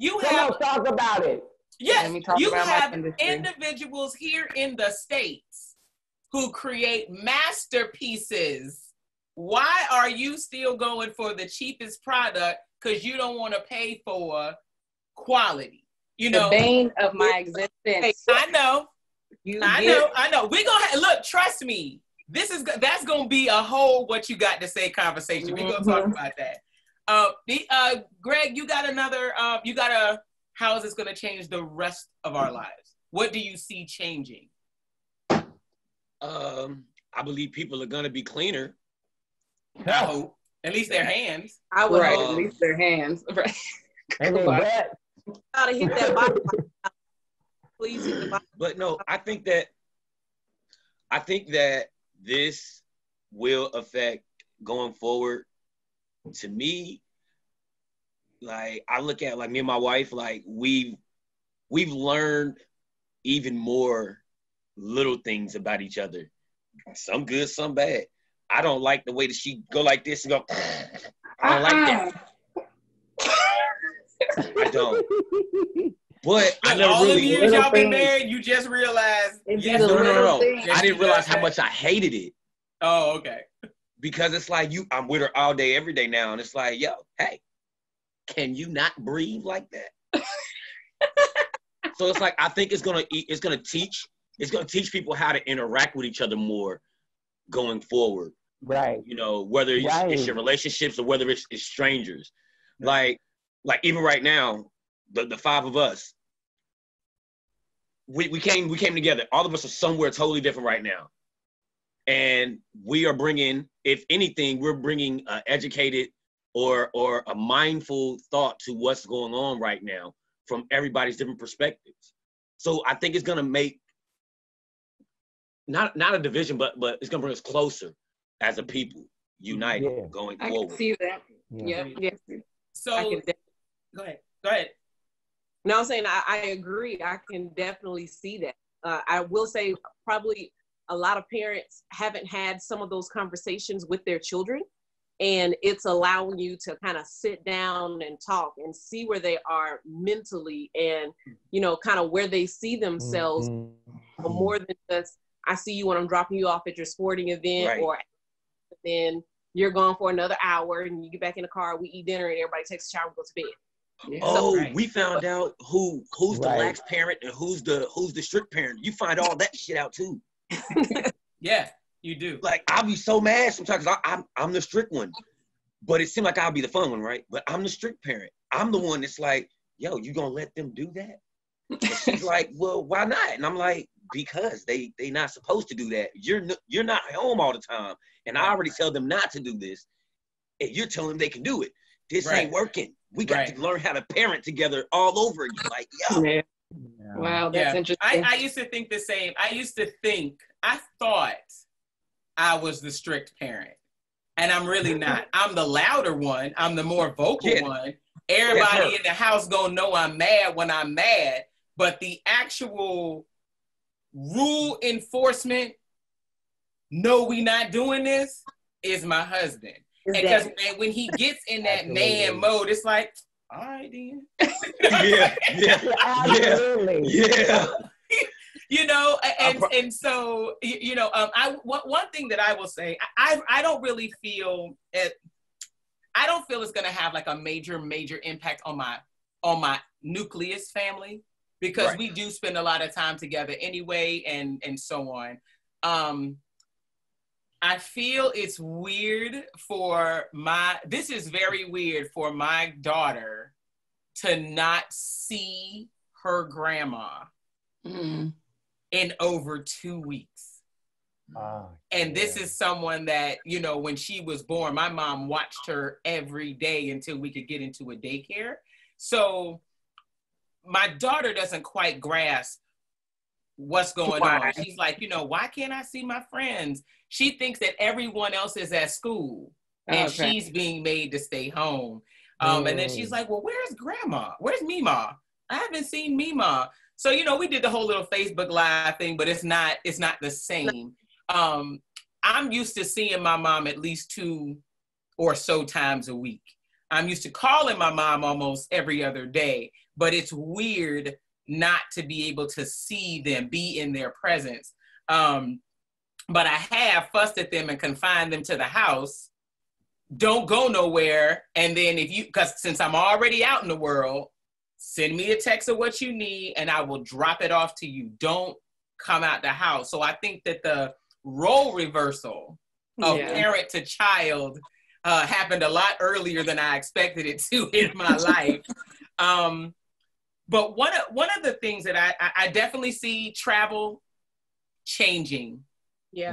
you
Come
have
on, talk about it.
yes, you have
industry.
individuals here in the States who create masterpieces. Why are you still going for the cheapest product? Because you don't want to pay for quality. You know,
the bane of my existence.
I know. I know. We're gonna look. Trust me. That's gonna be a whole what you got to say conversation. We're gonna talk about that. Greg, you got another. How is this gonna change the rest of our lives? What do you see changing?
I believe people are gonna be cleaner.
I hope. At least their hands.
I would
Right,
hope.
at least their hands. Right.
And then that.
Gotta hit that bottom. Please hit the bottom.
But no, I think that this will affect going forward. To me, like I look at like me and my wife, like we've learned even more little things about each other. Some good, some bad. I don't like the way that she go like this and go. I don't like that. I don't. But I never
all
really.
the years y'all been married, you just realized.
Yes,
No.
Yes,
I didn't realize how much I hated it.
Oh, okay.
Because it's like I'm with her all day, every day now, and it's like, yo, hey, can you not breathe like that? So it's like I think it's gonna teach people how to interact with each other more going forward.
Right.
You know, whether it's your relationships or whether it's strangers. Like even right now, the five of us, we came together. All of us are somewhere totally different right now. And we are bringing, if anything, we're bringing an educated or a mindful thought to what's going on right now from everybody's different perspectives. So I think it's going to make, not a division, but it's going to bring us closer as a people, united going forward.
I can see that.
Yeah.
Yep.
So, go ahead.
No, I'm saying I agree. I can definitely see that. I will say probably a lot of parents haven't had some of those conversations with their children, and it's allowing you to kind of sit down and talk and see where they are mentally and, you know, kind of where they see themselves more than just, I see you when I'm dropping you off at your sporting event, right, or then you're gone for another hour and you get back in the car, we eat dinner and everybody takes a shower and goes to bed.
Yeah. Oh, so, we found out who's the lax parent and who's the strict parent. You find all that shit out too.
Yeah, you do.
Like I'll be so mad sometimes. I'm the strict one, but it seemed like I'll be the fun one, right? But I'm the strict parent. I'm the one that's like, yo, you gonna let them do that? And she's like, well, why not? And I'm like, because they not supposed to do that. You're not home all the time, and I already tell them not to do this, and you're telling them they can do it. This ain't working. We got to learn how to parent together all over again. Like, yo.
Yeah. Wow, that's interesting.
I used to think the same. I thought I was the strict parent, and I'm really not. I'm the louder one. I'm the more vocal one. Everybody in the house gonna know I'm mad when I'm mad, but the actual rule enforcement, no, we not doing this, is my husband. Because when he gets in that man mode, it's like, all right, then.
Yeah.
You know, and so, you know, one thing that I will say, I don't really feel it. I don't feel it's going to have like a major impact on my nucleus family, because we do spend a lot of time together anyway, and so on. I feel it's weird this is very weird for my daughter to not see her grandma in over 2 weeks. And this is someone that, you know, when she was born, my mom watched her every day until we could get into a daycare. So my daughter doesn't quite grasp what's going on. She's like, you know, why can't I see my friends? She thinks that everyone else is at school and she's being made to stay home. And then she's like, well, where's grandma? Where's Mima? I haven't seen Mima. So, you know, we did the whole little Facebook Live thing, but it's not the same. I'm used to seeing my mom at least 2 or so times a week. I'm used to calling my mom almost every other day. but it's weird not to be able to see them, be in their presence. But I have fussed at them and confined them to the house. Don't go nowhere. And then because since I'm already out in the world, send me a text of what you need and I will drop it off to you. Don't come out the house. So I think that the role reversal of parent to child happened a lot earlier than I expected it to in my life. But one of the things that I definitely see travel changing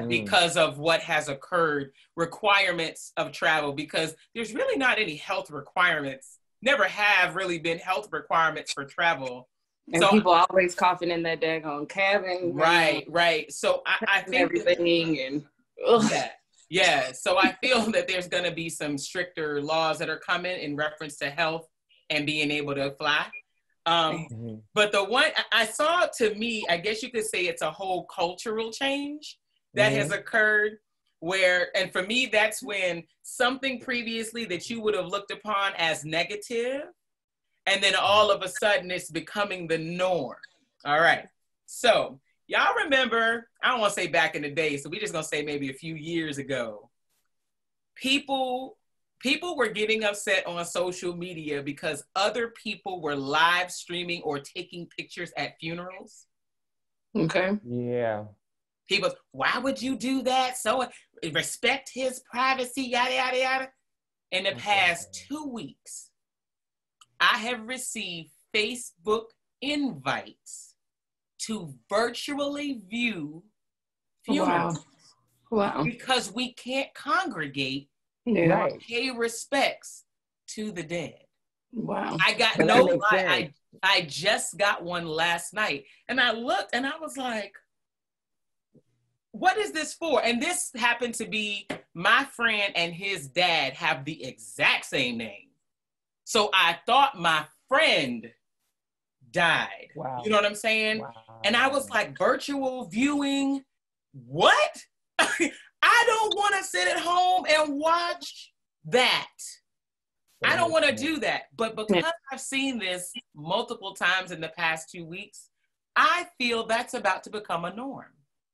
because of what has occurred, requirements of travel, because there's really not any health requirements, never have really been health requirements for travel.
And so, people always coughing in that daggone cabin.
Right. So I think
everything
So I feel that there's going to be some stricter laws that are coming in reference to health and being able to fly. But the one I saw, to me, I guess you could say it's a whole cultural change that has occurred and for me, that's when something previously that you would have looked upon as negative, and then all of a sudden it's becoming the norm. All right. So y'all remember, I don't want to say back in the day, so we're just going to say maybe a few years ago, people were getting upset on social media because other people were live streaming or taking pictures at funerals.
Okay.
Yeah.
People, why would you do that? So respect his privacy, yada, yada, yada. In the past 2 weeks, I have received Facebook invites to virtually view funerals.
Wow.
Because we can't congregate
or
pay respects to the dead.
Wow.
I got no lie. I just got one last night. And I looked and I was like, what is this for? And this happened to be my friend and his dad have the exact same name. So I thought my friend died.
Wow.
You know what I'm saying?
Wow.
And I was like, virtual viewing? What? I don't want to sit at home and watch that. I don't want to do that. But because I've seen this multiple times in the past 2 weeks, I feel that's about to become a norm.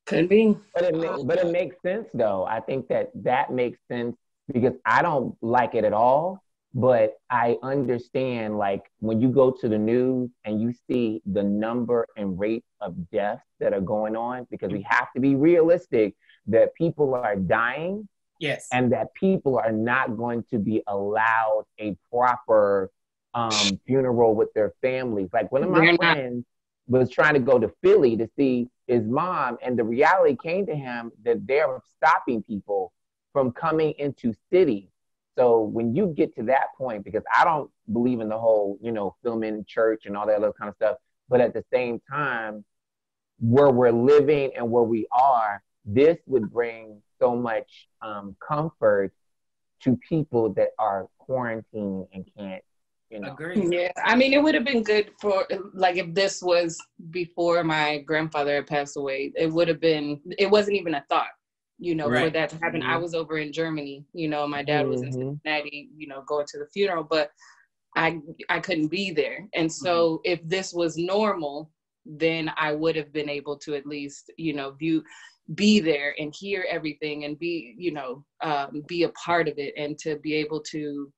Could be.
But it makes sense, though. I think that makes sense because I don't like it at all. But I understand, like, when you go to the news and you see the number and rate of deaths that are going on, because we have to be realistic that people are dying.
Yes.
And that people are not going to be allowed a proper funeral with their families. Like, one of my friends was trying to go to Philly to see his mom, and the reality came to him that they're stopping people from coming into cities. So when you get to that point, because I don't believe in the whole, filming church and all that other kind of stuff, but at the same time, where we're living and where we are, this would bring so much comfort to people that are quarantined and can't,
Agreed.
Yeah, I mean, it would have been good for, like, if this was before my grandfather had passed away, it wasn't even a thought, for that to happen. I was over in Germany, my dad was in Cincinnati, going to the funeral, but I couldn't be there. And so if this was normal, then I would have been able to at least, be there and hear everything and be, be a part of it, and to be able to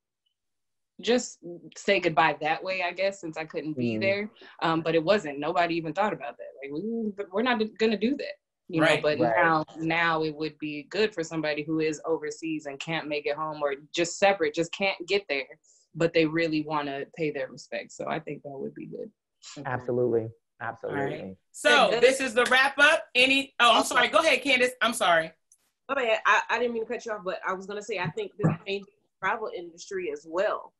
just say goodbye that way, I guess, since I couldn't be there. But it wasn't, nobody even thought about that. Like, we're not going to do that, but now it would be good for somebody who is overseas and can't make it home, or just separate, just can't get there, but they really want to pay their respects. So I think that would be good.
Absolutely. Absolutely.
Right. So this is the wrap up. I'm sorry. Go ahead, Candice. I'm sorry.
I didn't mean to cut you off, but I was going to say, I think this changed the travel industry as well.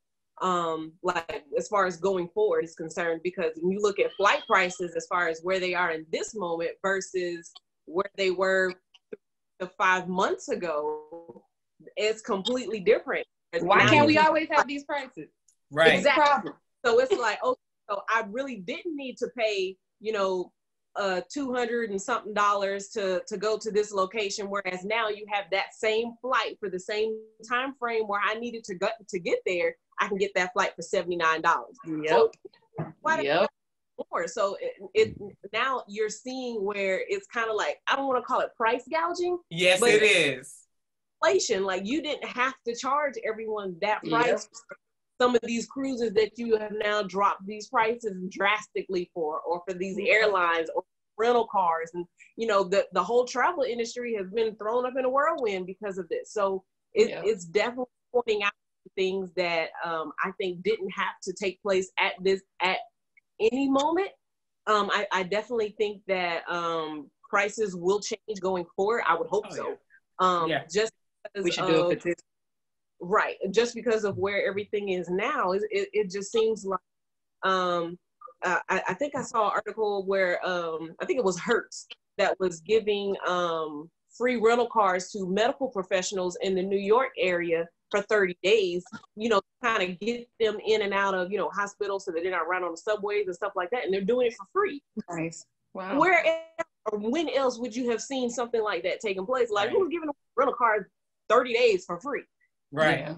Like, as far as going forward is concerned, because when you look at flight prices as far as where they are in this moment versus where they were 5 months ago, it's completely different.
Why can't we always have these prices?
Right.
Exactly. So it's like, okay, so I really didn't need to pay, $200 and something to go to this location, whereas now you have that same flight for the same time frame where I needed to get there. I can get that flight for $79.
Yep.
So Why
Yep.
more? So it now you're seeing where it's kind of like, I don't want to call it price gouging.
Yes,
but
it is.
Inflation, like you didn't have to charge everyone that price.
Yep.
For some of these cruises that you have now dropped these prices drastically for, or for these airlines or rental cars, and the whole travel industry has been thrown up in a whirlwind because of this. So it's definitely pointing out things that I think didn't have to take place at any moment. I definitely think that prices will change going forward. I would hope so. Just because
we should do a petition.
Right. Just because of where everything is now, it just seems like I think I saw an article where I think it was Hertz that was giving free rental cars to medical professionals in the New York area for 30 days, kind of get them in and out of, hospitals so that they're not running on the subways and stuff like that. And they're doing it for free.
Nice. Wow.
Where else, or when else would you have seen something like that taking place? Like, who's giving a rental car 30 days for free?
Right.
Yeah.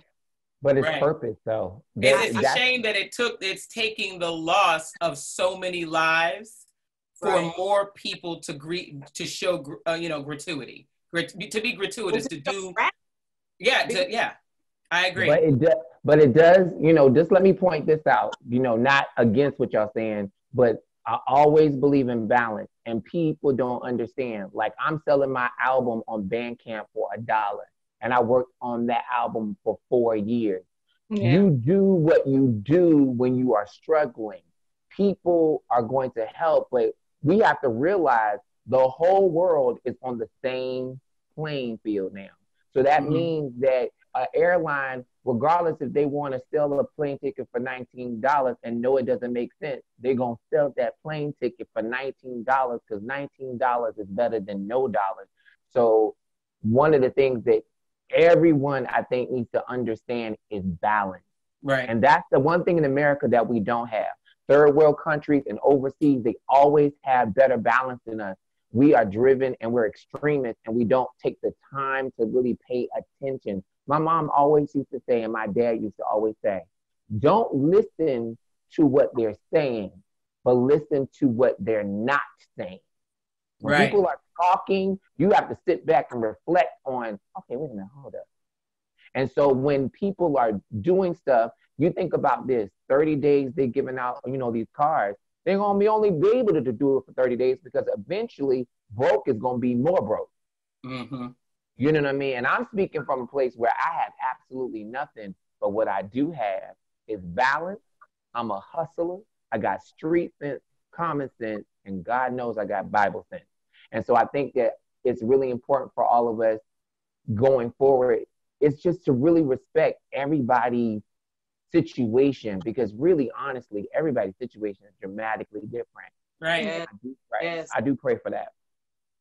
But it's purpose, though.
It's a shame that it's taking the loss of so many lives for more people to show, gratuity, to be gratuitous, to do. I agree.
But it does, just let me point this out, not against what y'all saying, but I always believe in balance, and people don't understand. Like, I'm selling my album on Bandcamp for $1, and I worked on that album for 4 years. Yeah. You do what you do when you are struggling. People are going to help, but we have to realize the whole world is on the same playing field now. So that means that an airline, regardless if they want to sell a plane ticket for $19 and know it doesn't make sense, they're going to sell that plane ticket for $19 because $19 is better than no dollars. So one of the things that everyone, I think, needs to understand is balance.
Right.
And that's the one thing in America that we don't have. Third world countries and overseas, they always have better balance than us. We are driven and we're extremists, and we don't take the time to really pay attention. My mom always used to say, and my dad used to always say, don't listen to what they're saying, but listen to what they're not saying. When people are talking, you have to sit back and reflect on, okay, wait a minute, hold up. And so when people are doing stuff, you think about this, 30 days they're giving out, these cards. They're going to only be able to do it for 30 days because eventually broke is going to be more broke.
Mm-hmm.
You know what I mean? And I'm speaking from a place where I have absolutely nothing, but what I do have is balance. I'm a hustler. I got street sense, common sense, and God knows I got Bible sense. And so I think that it's really important for all of us going forward. It's just to really respect everybody's situation, because really, honestly, everybody's situation is dramatically different.
Right.
I do pray for that.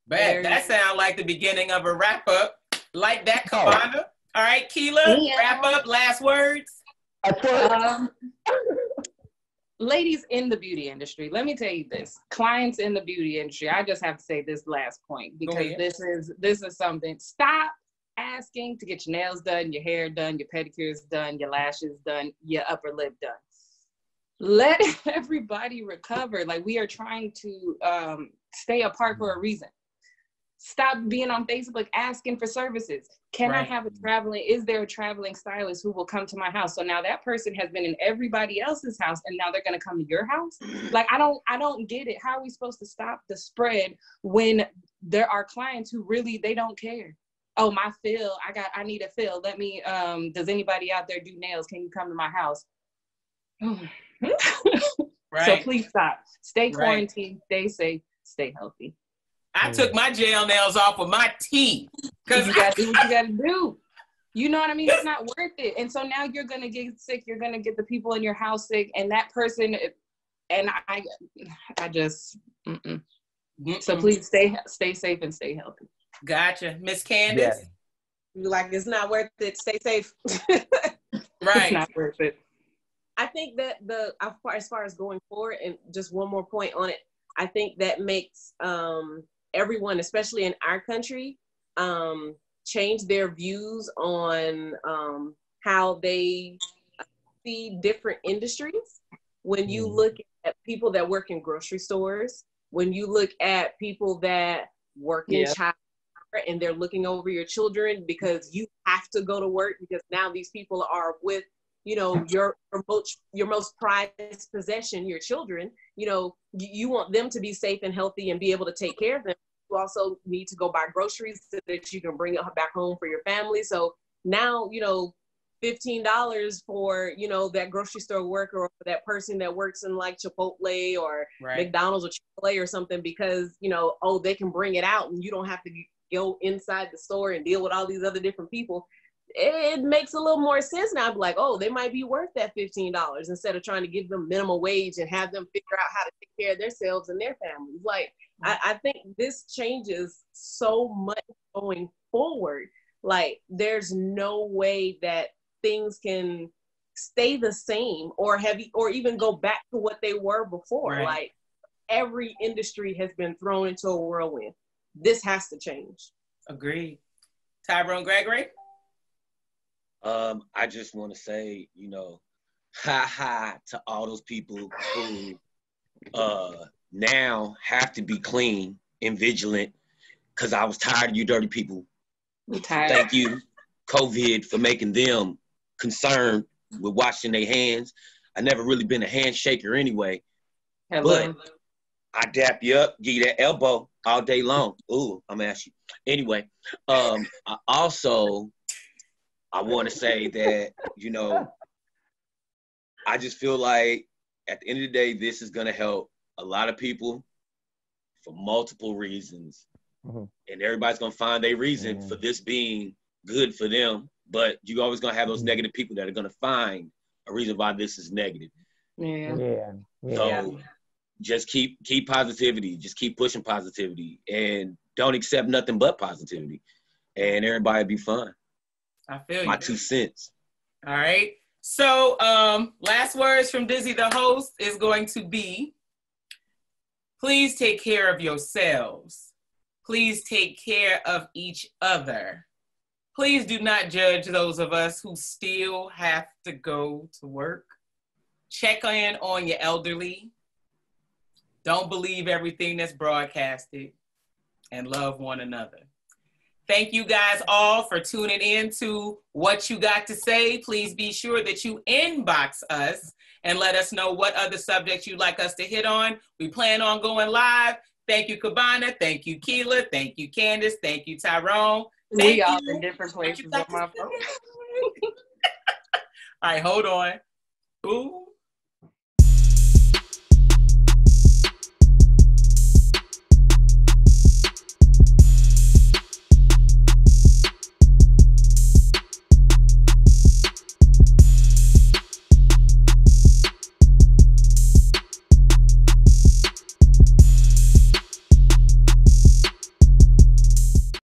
But that sounds like the beginning of a wrap up. Like that, Kbana. All right, Kela, wrap up, last words.
Ladies in the beauty industry, let me tell you this. Clients in the beauty industry, I just have to say this last point, because this is something. Stop asking to get your nails done, your hair done, your pedicures done, your lashes done, your upper lip done. Let everybody recover. Like, we are trying to stay apart for a reason. Stop being on Facebook asking for services. Can I have is there a traveling stylist who will come to my house? So now that person has been in everybody else's house, and now they're going to come to your house. Like, I don't get it. How are we supposed to stop the spread when there are clients who really, they don't care? Oh, my fill, I need a fill. Let me, does anybody out there do nails? Can you come to my house? So please stop. Stay quarantined, stay safe, stay healthy.
I took my gel nails off with my teeth.
Because you got to do what you got to do. You know what I mean? It's not worth it. And so now you're going to get sick. You're going to get the people in your house sick. And that person, and I just, So please stay safe and stay healthy.
Gotcha. Miss Candice?
Yeah.
Like, it's not worth it. Stay safe.
It's not worth it.
I think that as far as going forward, and just one more point on it, I think that makes everyone, especially in our country, change their views on how they see different industries. When you look at people that work in grocery stores, when you look at people that work in child care and they're looking over your children because you have to go to work because now these people are with, you know, your most prized possession, your children. You know, you want them to be safe and healthy and be able to take care of them. You also need to go buy groceries so that you can bring it back home for your family. So now, you know, $15 for, you know, that grocery store worker or that person that works in like Chipotle or McDonald's or Chick-fil-A or something because, you know, oh, they can bring it out and you don't have to go inside the store and deal with all these other different people. It makes a little more sense now. I'm like, oh, they might be worth that $15 instead of trying to give them minimum wage and have them figure out how to take care of themselves and their families. Like, I think this changes so much going forward. Like, there's no way that things can stay the same or even go back to what they were before. Right. Like, every industry has been thrown into a whirlwind. This has to change.
Agreed. Tyrone, Greggory?
I just want to say, you know, ha to all those people who now have to be clean and vigilant because I was tired of you dirty people. Thank you, COVID, for making them concerned with washing their hands. I never really been a handshaker anyway. Hello. But I dap you up, give you that elbow all day long. Ooh, I'm asking you. Anyway, I want to say that, you know, I just feel like at the end of the day, this is going to help a lot of people for multiple reasons. Mm-hmm. And everybody's going to find their reason for this being good for them. But you're always going to have those negative people that are going to find a reason why this is negative. So just keep positivity. Just keep pushing positivity. And don't accept nothing but positivity. And everybody be fine.
I feel
My
you.
2 cents.
All right. So last words from Dizzy, the host, is going to be, please take care of yourselves. Please take care of each other. Please do not judge those of us who still have to go to work. Check in on your elderly. Don't believe everything that's broadcasted, and love one another. Thank you guys all for tuning in to What You Got to Say. Please be sure that you inbox us and let us know what other subjects you'd like us to hit on. We plan on going live. Thank you, Kbana. Thank you, Kela. Thank you, Candice. Thank you, Tyrone.
We all in different places on my phone.
All right, hold on. Ooh.